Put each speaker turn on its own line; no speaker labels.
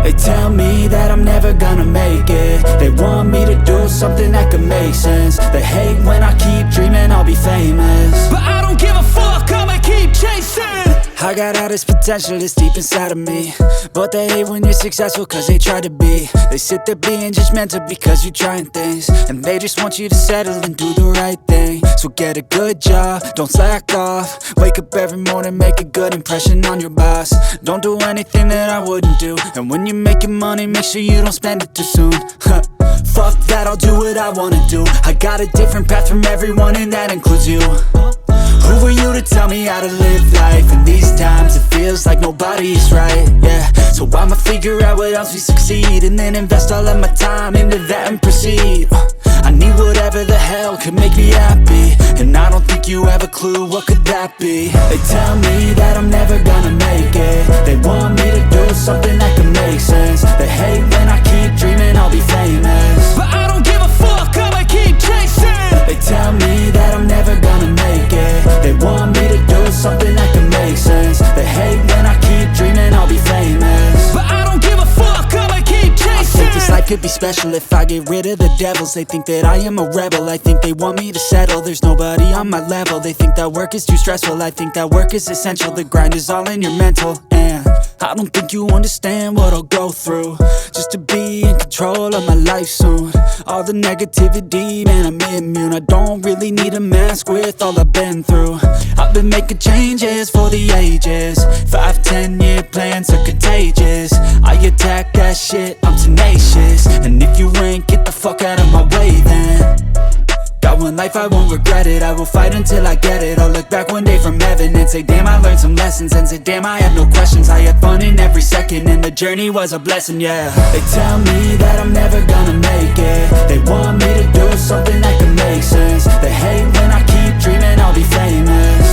They tell me that I'm never gonna make it. They want me to do something that could make sense. They hate when I keep dreaming I'll be famous,
but I don't give a fuck, I'ma keep chasing.
I got all this potential that's deep inside of me, but they hate when you're successful cause they try to be. They sit there being judgmental because you're trying things, and they just want you to settle and do the right thing. So get a good job, don't slack off. Wake up every morning, make a good impression on your boss. Don't do anything that I wouldn't do, and when you're making money, make sure you don't spend it too soon. Fuck that, I'll do what I wanna do. I got a different path from everyone, and that includes you. Who are you to tell me how to live life? In these times it feels like nobody is right, yeah. So I'ma figure out what else we succeed, and then invest all of my time into that and proceed. I need whatever the hell could make me happy, and I don't think you have a clue what could that be. They tell me that I'm never gonna make it. They want me to do something that can make sense. They hate when I keep dreaming I'll be famous,
but I don't give a fuck, I'ma keep chasing.
They tell me that I'm never gonna make it. They want me to do something that can make sense. They hate when I keep dreaming I'll be famous,
but I don't give a fuck, I'ma keep chasing.
I think this life could be special if I get rid of the devils. They think that I am a rebel, I think they want me to settle. There's nobody on my level, they think that work is too stressful. I think that work is essential, the grind is all in your mental. And I don't think you understand what I'll go through just to be in control of my life soon. All the negativity, man, I'm immune. I don't really need a mask with all I've been through. I've been making changes for the ages. 5-10 year plans are contagious. I attack that shit, I'm tenacious. And if you ain't, get the fuck out of my way then. Got one life, I won't regret it. I will fight until I get it. I'll look back one day from heaven and say damn, I learned some lessons. And say damn, I have no questions. I had fun in every second, and the journey was a blessing, yeah. They tell me that I'm never gonna make it. They want me to do something that can make sense. They hate when I keep dreaming I'll be famous,